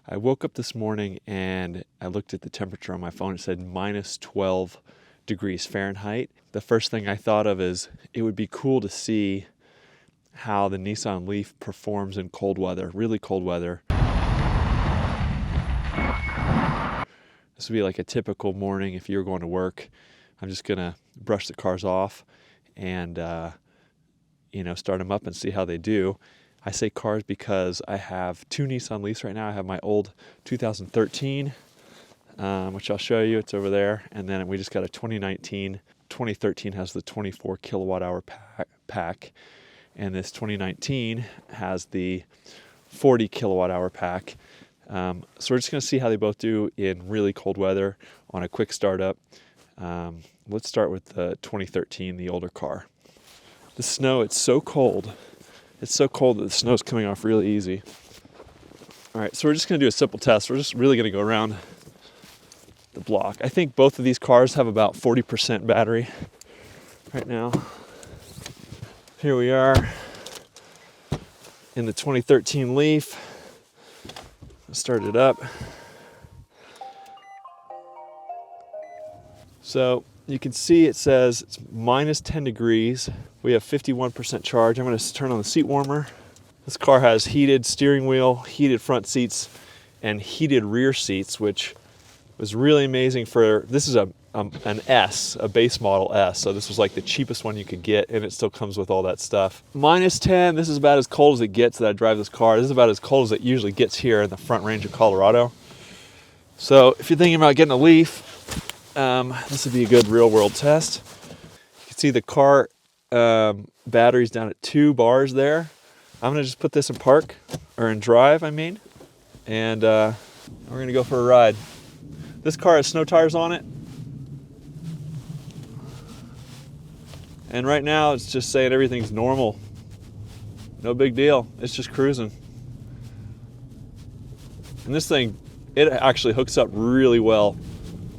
I woke up this morning and I looked at the temperature on my phone. It said minus 12 degrees Fahrenheit. The first thing I thought of is it would be cool to see how the Nissan Leaf performs in cold weather, really cold weather. This would be like a typical morning if you were going to work. I'm just gonna brush the cars off and start them up and see how they do. I say cars because I have two Nissan Leafs right now. I have my old 2013, which I'll show you. It's over there. And then we just got a 2019. 2013 has the 24 kilowatt hour pack. And this 2019 has the 40 kilowatt hour pack. So we're just going to see how they both do in really cold weather on a quick startup. Let's start with the 2013, the older car. The snow, it's so cold. It's so cold that the snow's coming off really easy. All right, so we're just going to do a simple test. We're just really going to go around the block. I think both of these cars have about 40% battery right now. Here we are in the 2013 Leaf. Let's start it up. So you can see it says it's minus 10 degrees. We have 51% charge. I'm going to turn on the seat warmer. This car has heated steering wheel, heated front seats, and heated rear seats, which was really amazing for, this is an S, a base model S. So this was like the cheapest one you could get, and it still comes with all that stuff. Minus 10, this is about as cold as it gets that I drive this car. This is about as cold as it usually gets here in the Front Range of Colorado. So if you're thinking about getting a Leaf, this would be a good real world test. You can see the car battery's down at 2 bars there. I'm gonna just put this in park, or in drive, and we're gonna go for a ride. This car has snow tires on it. And right now it's just saying everything's normal. No big deal, it's just cruising. And this thing, it actually hooks up really well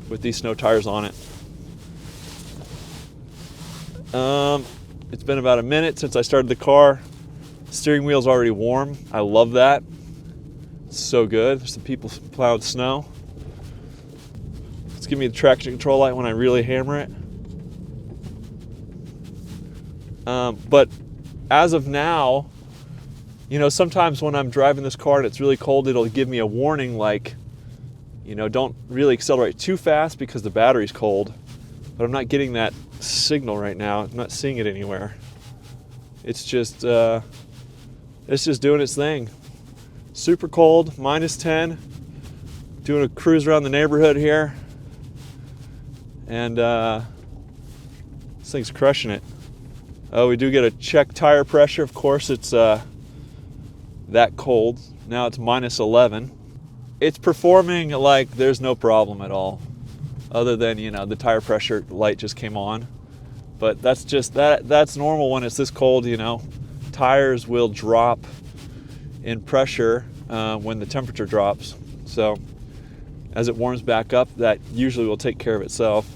with these snow tires on it. It's been about a minute since I started the car. Steering wheel's already warm. I love that. It's so good. There's some people plowing snow. Let's give me the traction control light when I really hammer it. But as of now, sometimes when I'm driving this car and it's really cold, it'll give me a warning like, don't really accelerate too fast because the battery's cold. But I'm not getting that signal right now. I'm not seeing it anywhere. It's just doing its thing. Super cold, minus 10. Doing a cruise around the neighborhood here. And this thing's crushing it. Oh, we do get a check tire pressure. Of course, it's that cold. Now it's minus 11. It's performing like there's no problem at all, other than the tire pressure light just came on. But that's normal when it's this cold. Tires will drop in pressure when the temperature drops. So as it warms back up, that usually will take care of itself.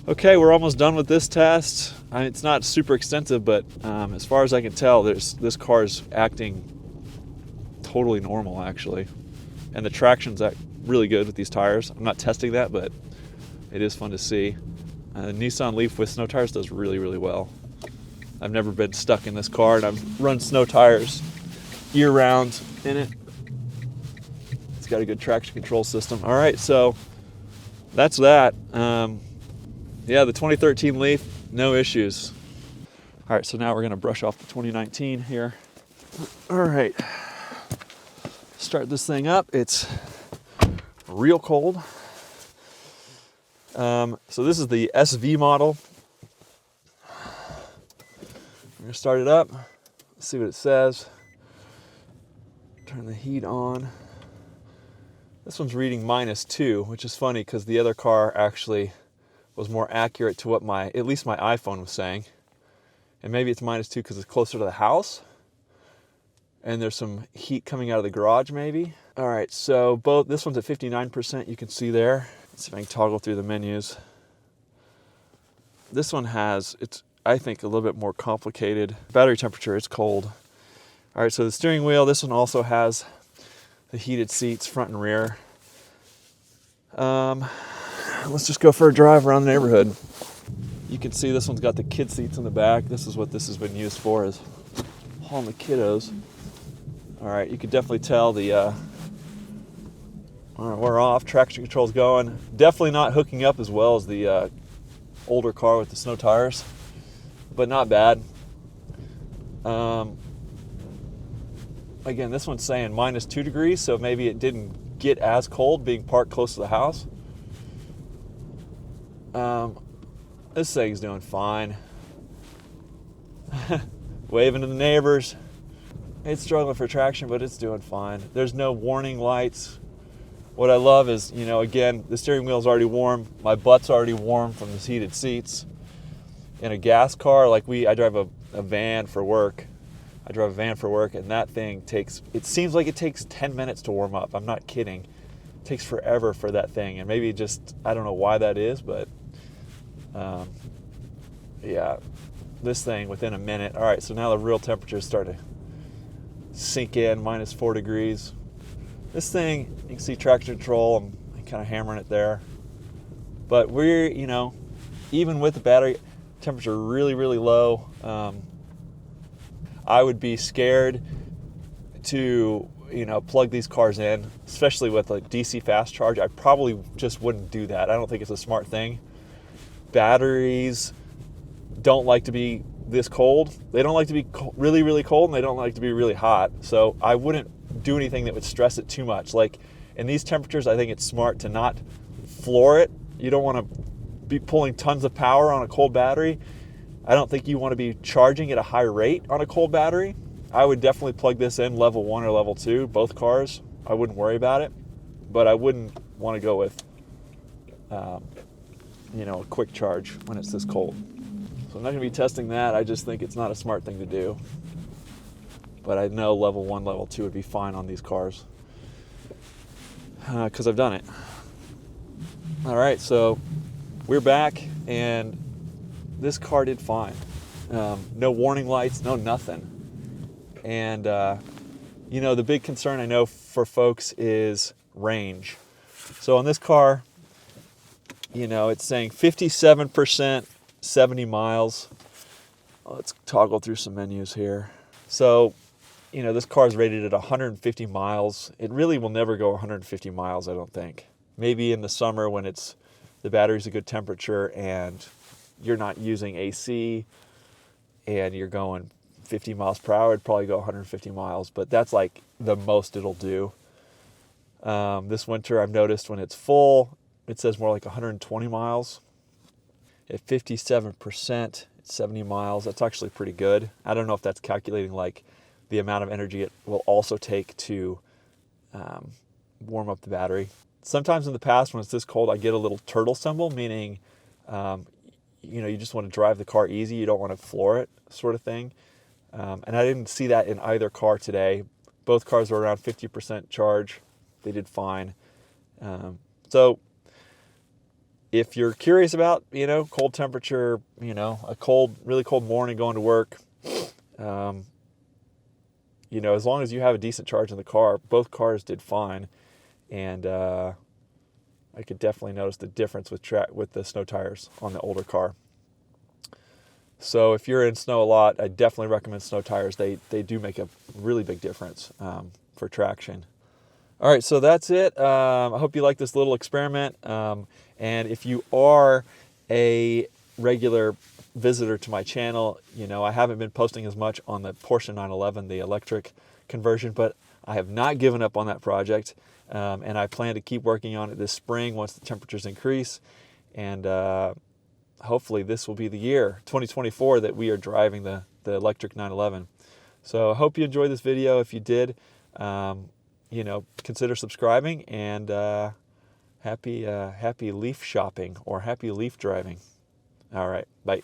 Okay, we're almost done with this test. It's not super extensive, but as far as I can tell, this car is acting totally normal actually. And the traction's really good with these tires. I'm not testing that, but it is fun to see. The Nissan Leaf with snow tires does really, really well. I've never been stuck in this car, and I've run snow tires year-round in it. It's got a good traction control system. All right, so that's that. Yeah, the 2013 Leaf, no issues. All right, so now we're gonna brush off the 2019 here. All right. Start this thing up. It's real cold. So this is the SV model. I'm gonna start it up. Let's see what it says. Turn the heat on. This one's reading minus 2, which is funny because the other car actually was more accurate to what at least my iPhone was saying. And maybe it's minus 2 because it's closer to the house. And there's some heat coming out of the garage maybe. All right, so this one's at 59%, you can see there. Let's see if I can toggle through the menus. This one it's I think a little bit more complicated. Battery temperature, it's cold. All right, so the steering wheel, this one also has the heated seats front and rear. Let's just go for a drive around the neighborhood. You can see this one's got the kid seats in the back. This is what this has been used for, is hauling the kiddos. All right, you can definitely tell the, all right, we're off, traction control's going. Definitely not hooking up as well as the older car with the snow tires, but not bad. Again, this one's saying -2 degrees, so maybe it didn't get as cold being parked close to the house. This thing's doing fine. Waving to the neighbors. It's struggling for traction, but it's doing fine. There's no warning lights. What I love is, you know, again, the steering wheel's already warm. My butt's already warm from the heated seats. In a gas car, like I drive a van for work. I drive a van for work, and that thing it seems like it takes 10 minutes to warm up. I'm not kidding. It takes forever for that thing, and maybe I don't know why that is, but yeah, this thing within a minute. All right, so now the real temperatures start to sink in, -4 degrees. This thing, you can see traction control, I'm kind of hammering it there. But we're, you know, even with the battery, temperature really, really low. I would be scared to, you know, plug these cars in, especially with a DC fast charge. I probably just wouldn't do that. I don't think it's a smart thing. Batteries don't like to be this cold. They don't like to be really, really cold, and they don't like to be really hot. So I wouldn't do anything that would stress it too much. Like in these temperatures, I think it's smart to not floor it. You don't want to be pulling tons of power on a cold battery. I don't think you want to be charging at a high rate on a cold battery. I would definitely plug this in level 1 or level 2, both cars. I wouldn't worry about it, but I wouldn't want to go with, you know, a quick charge when it's this cold. So I'm not going to be testing that. I just think it's not a smart thing to do. But I know level 1, level 2 would be fine on these cars because I've done it. All right, so we're back, and this car did fine. No warning lights, no nothing. And, you know, the big concern I know for folks is range. So on this car, you know, it's saying 57%, 70 miles. Let's toggle through some menus here. So, you know, this car is rated at 150 miles. It really will never go 150 miles, I don't think. Maybe in the summer when the battery's a good temperature and you're not using AC and you're going 50 miles per hour, it'd probably go 150 miles, but that's like the most it'll do. This winter, I've noticed when it's full, it says more like 120 miles. At 57%, it's 70 miles. That's actually pretty good. I don't know if that's calculating like the amount of energy it will also take to warm up the battery. Sometimes in the past when it's this cold, I get a little turtle symbol, meaning you know, you just want to drive the car easy. You don't want to floor it, sort of thing. And I didn't see that in either car today. Both cars were around 50% charge. They did fine. So if you're curious about, you know, cold temperature, you know, a really cold morning going to work, you know, as long as you have a decent charge in the car, both cars did fine. And I could definitely notice the difference with the snow tires on the older car. So if you're in snow a lot, I definitely recommend snow tires. They do make a really big difference for traction. All right, so that's it. I hope you like this little experiment. And if you are a regular visitor to my channel, you know, I haven't been posting as much on the Porsche 911, the electric conversion, but I have not given up on that project. And I plan to keep working on it this spring once the temperatures increase. And hopefully this will be the year, 2024, that we are driving the electric 911. So I hope you enjoyed this video. If you did, you know, consider subscribing, and happy leaf shopping or happy leaf driving. All right, bye.